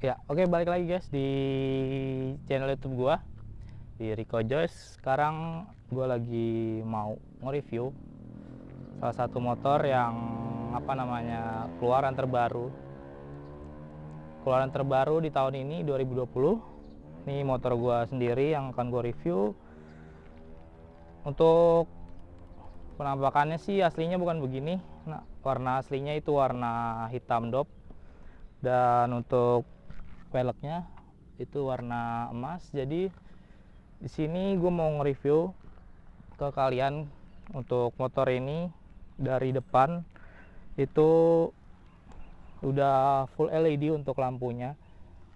Ya, oke, balik lagi guys di channel YouTube gua di Rico Joyce. Sekarang gua lagi mau nge-review salah satu motor yang keluaran terbaru. Keluaran terbaru di tahun ini 2020. Ini motor gua sendiri yang akan gua review. Untuk penampakannya sih aslinya bukan begini. Nah, warna aslinya itu warna hitam dop. Dan untuk velgnya itu warna emas. Jadi di sini gue mau nge-review ke kalian untuk motor ini. Dari depan itu udah full LED untuk lampunya.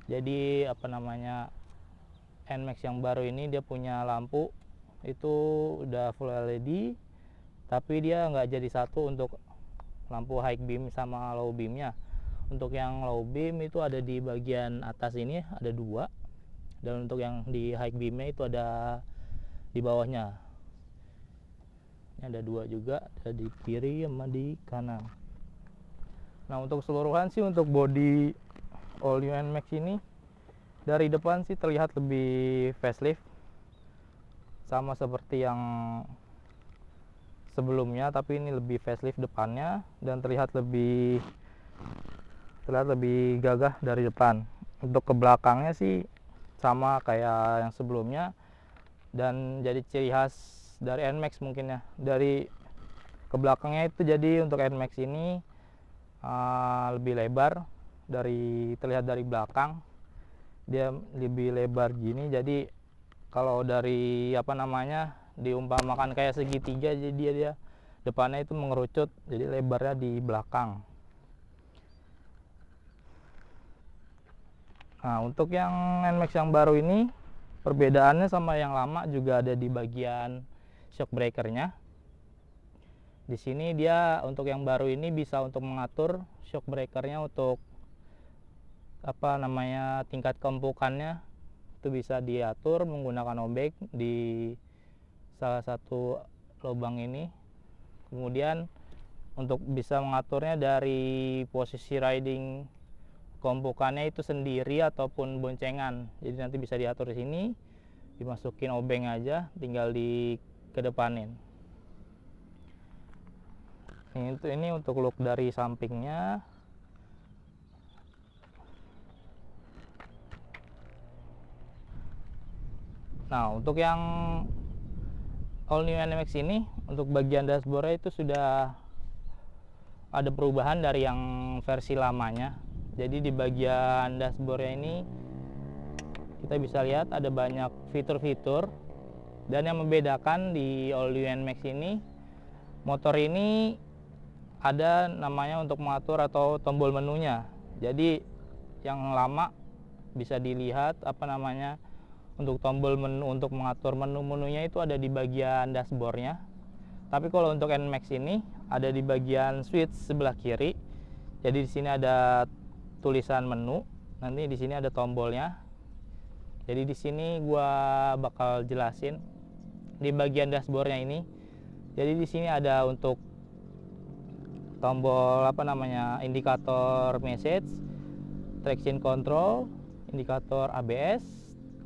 Jadi NMAX yang baru ini dia punya lampu itu udah full LED, tapi dia nggak jadi satu untuk lampu high beam sama low beamnya. Untuk yang low beam itu ada di bagian atas ini ada dua, dan untuk yang di high beamnya itu ada di bawahnya. Ini ada dua juga, ada di kiri sama di kanan. Nah, untuk keseluruhan sih untuk body all new NMAX ini dari depan sih terlihat lebih facelift, sama seperti yang sebelumnya, tapi ini lebih facelift depannya dan terlihat lebih gagah dari depan. Untuk ke belakangnya sih sama kayak yang sebelumnya, dan jadi ciri khas dari NMAX mungkin ya. Dari ke belakangnya itu jadi untuk NMAX ini lebih lebar, terlihat dari belakang dia lebih lebar gini. Jadi kalau dari diumpamakan kayak segitiga, jadi dia depannya itu mengerucut, jadi lebarnya di belakang. Nah, untuk yang NMAX yang baru ini perbedaannya sama yang lama juga ada di bagian shock breakernya. Di sini dia untuk yang baru ini bisa untuk mengatur shock breakernya untuk tingkat keempukannya itu bisa diatur menggunakan obeng di salah satu lubang ini. Kemudian untuk bisa mengaturnya dari posisi riding keempukannya itu sendiri ataupun boncengan, jadi nanti bisa diatur di sini, dimasukin obeng aja, tinggal dikedepanin. Ini untuk look dari sampingnya. Nah, untuk yang all new NMAX ini untuk bagian dashboardnya itu sudah ada perubahan dari yang versi lamanya. Jadi di bagian dashboardnya ini kita bisa lihat ada banyak fitur-fitur, dan yang membedakan di all new NMAX ini, motor ini ada namanya untuk mengatur atau tombol menunya. Jadi yang lama bisa dilihat untuk tombol menu untuk mengatur menu-menunya itu ada di bagian dashboardnya. Tapi kalau untuk NMAX ini ada di bagian switch sebelah kiri. Jadi di sini ada tulisan menu, nanti di sini ada tombolnya. Jadi di sini gua bakal jelasin di bagian dashboardnya ini. Jadi di sini ada untuk tombol indikator message, traction control, indikator ABS,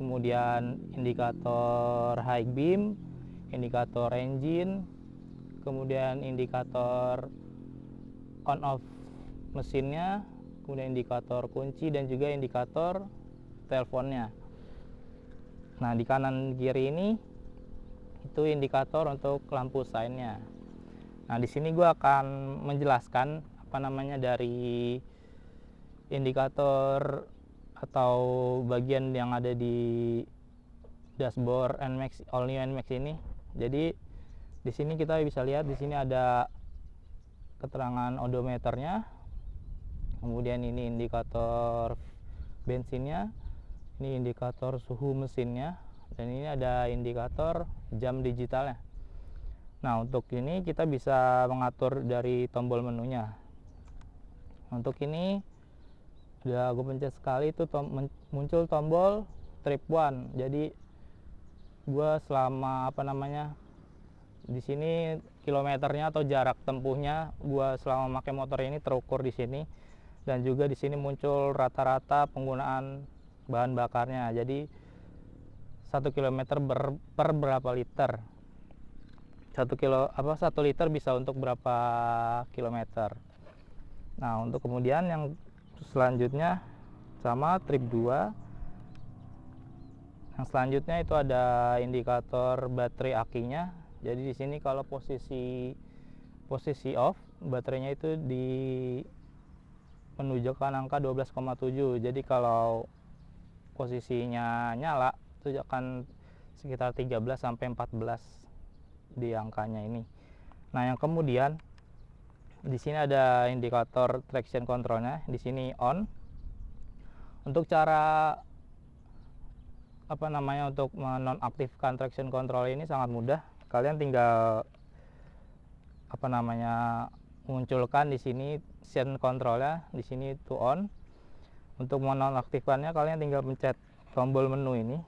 kemudian indikator high beam, indikator engine, kemudian indikator on off mesinnya, kemudian indikator kunci, dan juga indikator teleponnya. Nah, di kanan kiri ini itu indikator untuk lampu sign-nya. Nah, di sini gue akan menjelaskan dari indikator atau bagian yang ada di dashboard NMAX all new NMAX ini. Jadi di sini kita bisa lihat di sini ada keterangan odometernya. Kemudian ini indikator bensinnya, ini indikator suhu mesinnya, dan ini ada indikator jam digitalnya. Nah, untuk ini kita bisa mengatur dari tombol menunya. Untuk ini udah gue pencet sekali itu muncul tombol trip 1. Jadi gue selama di sini kilometernya atau jarak tempuhnya gue selama pakai motor ini terukur di sini. dan juga di sini muncul rata-rata penggunaan bahan bakarnya. Jadi 1 km per berapa liter? 1 liter bisa untuk berapa kilometer. Nah, untuk kemudian yang selanjutnya sama trip 2. Yang selanjutnya itu ada indikator baterai akinya. Jadi di sini kalau posisi off, baterainya itu menunjukkan angka 12,7. Jadi kalau posisinya nyala itu akan sekitar 13 sampai 14 di angkanya ini. Nah, yang kemudian di sini ada indikator traction controlnya, di sini on. Untuk cara untuk menonaktifkan traction control ini sangat mudah. Kalian tinggal munculkan di sini scene controlnya, di sini to on. Untuk menonaktifkannya kalian tinggal pencet tombol menu ini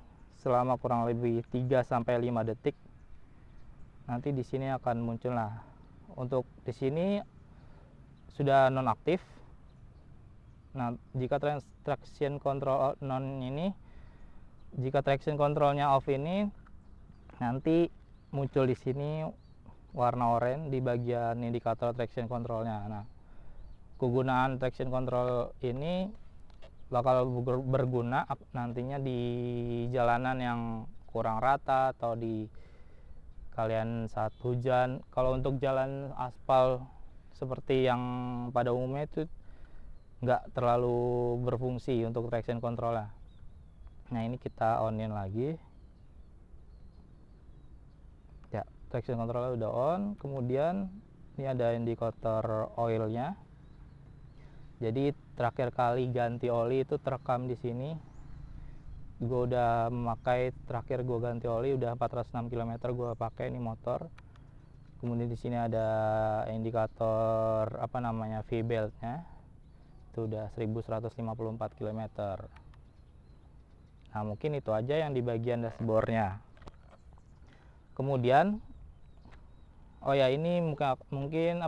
selama kurang lebih 3 sampai 5 detik. Nanti di sini akan muncul. Nah, untuk di sini sudah nonaktif. Nah, jika traction control jika traction controlnya off ini, nanti muncul di sini warna oranye di bagian indikator traction controlnya. Nah, kegunaan traction control ini bakal berguna nantinya di jalanan yang kurang rata atau di kalian saat hujan. Kalau untuk jalan aspal seperti yang pada umumnya itu nggak terlalu berfungsi untuk traction controlnya. Nah, ini kita onin lagi. Ya, traction control udah on. Kemudian ini ada indikator oilnya. Jadi terakhir kali ganti oli itu terekam di sini. Gue udah memakai, terakhir gue ganti oli udah 406 km gue pakai ini motor. Kemudian di sini ada indikator V-beltnya. Itu udah 1154 km. Nah, mungkin itu aja yang di bagian dashboardnya. Kemudian ini mungkin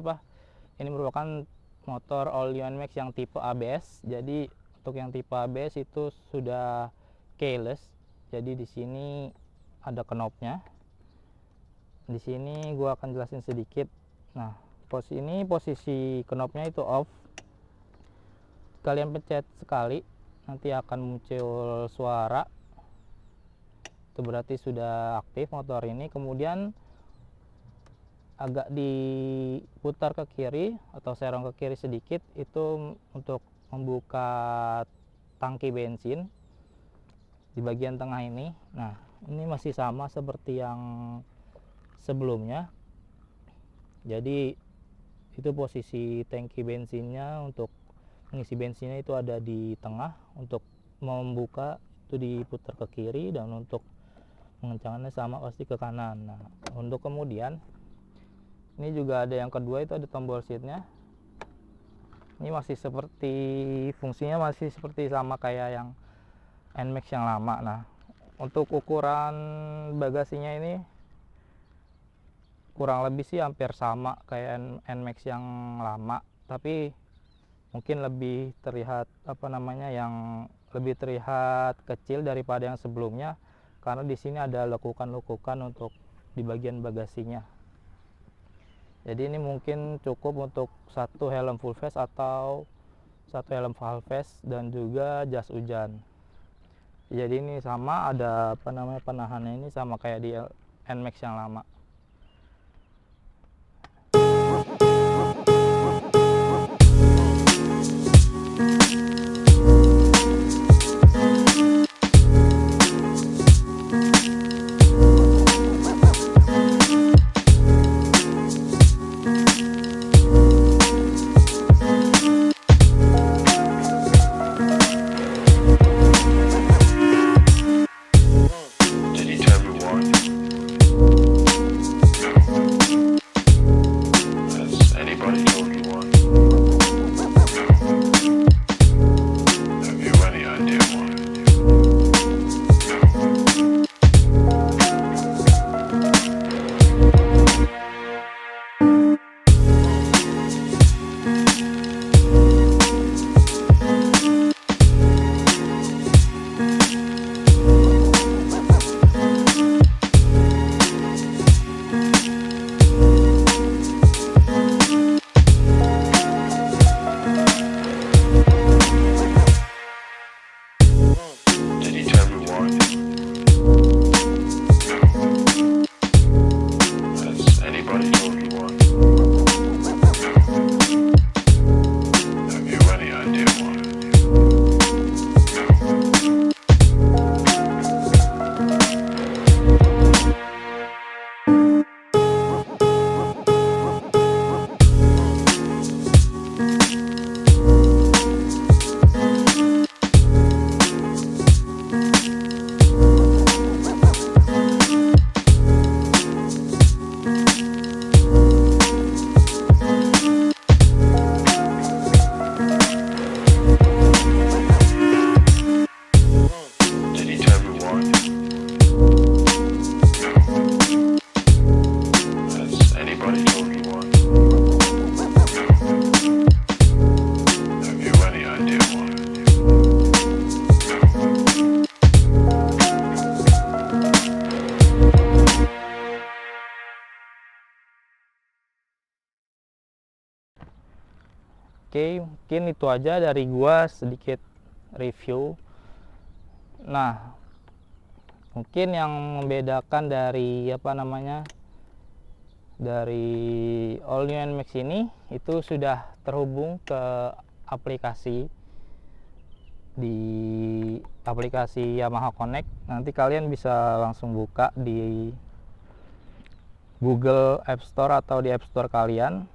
ini merupakan motor all new NMAX yang tipe ABS. Jadi untuk yang tipe ABS itu sudah keyless. Jadi di sini ada knopnya. Di sini gua akan jelasin sedikit. Nah, posisi knopnya itu off. Kalian pencet sekali, nanti akan muncul suara. Itu berarti sudah aktif motor ini. Kemudian agak diputar ke kiri atau serong ke kiri sedikit, itu untuk membuka tangki bensin di bagian tengah ini. Nah, ini masih sama seperti yang sebelumnya. Jadi itu posisi tangki bensinnya. Untuk mengisi bensinnya itu ada di tengah, untuk membuka itu diputar ke kiri, dan untuk mengencangannya sama pasti ke kanan. Nah, untuk kemudian ini juga ada yang kedua, itu ada tombol seatnya. Ini masih fungsinya masih seperti sama kayak yang NMAX yang lama. Nah, untuk ukuran bagasinya ini kurang lebih sih hampir sama kayak NMAX yang lama, tapi mungkin lebih terlihat yang lebih terlihat kecil daripada yang sebelumnya, karena di sini ada lekukan-lekukan untuk di bagian bagasinya. Jadi ini mungkin cukup untuk satu helm full face atau satu helm half face dan juga jas hujan. Jadi ini sama, ada penahannya ini sama kayak di NMAX yang lama. Oke, mungkin itu aja dari gua sedikit review. Nah, mungkin yang membedakan dari dari All New NMAX ini itu sudah terhubung ke aplikasi, di aplikasi Yamaha Connect. Nanti kalian bisa langsung buka di Google App Store atau di App Store kalian,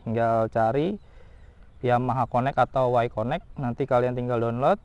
tinggal cari Yamaha Connect atau Y Connect, nanti kalian tinggal download.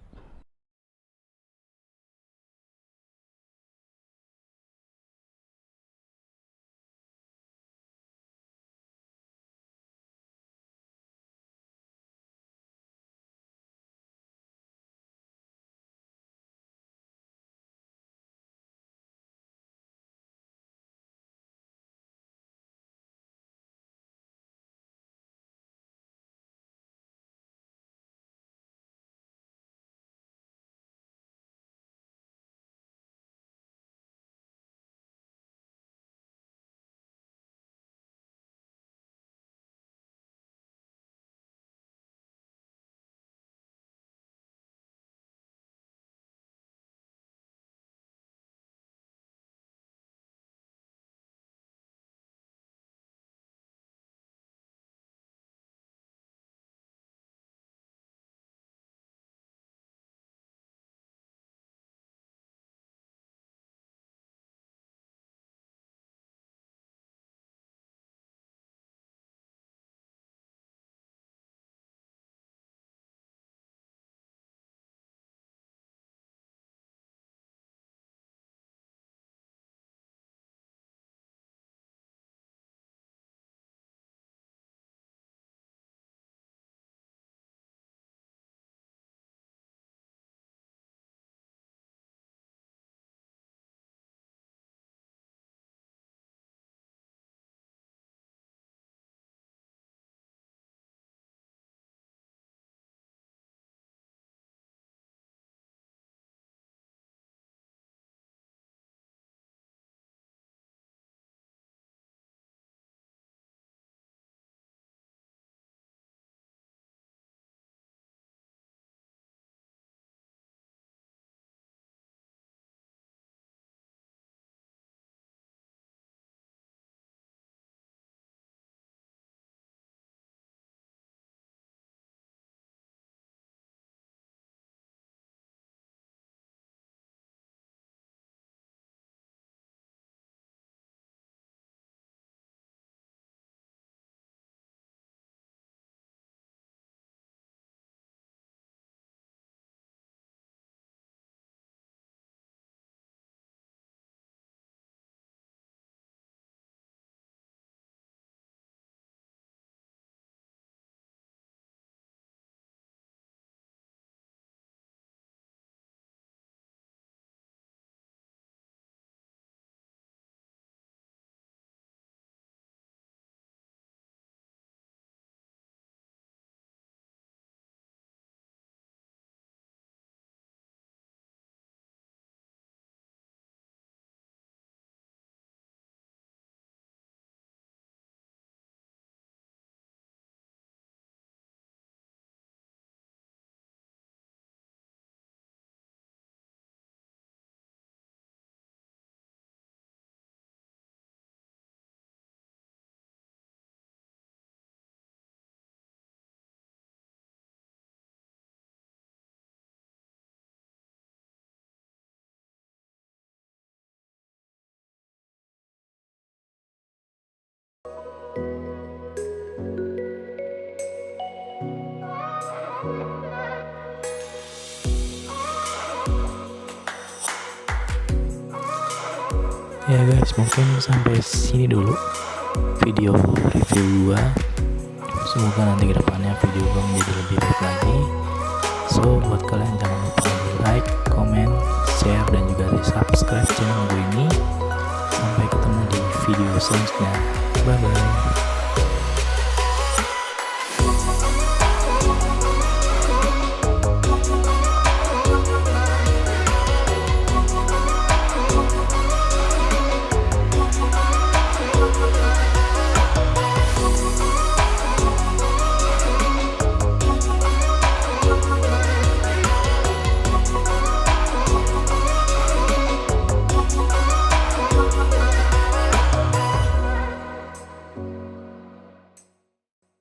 Ya guys, mungkin sampai sini dulu video review gua. Semoga nanti kedepannya video gua menjadi lebih baik lagi. So buat kalian jangan lupa like, comment, share, dan juga di subscribe channel gue ini. Sampai ketemu di video selanjutnya. Bye bye.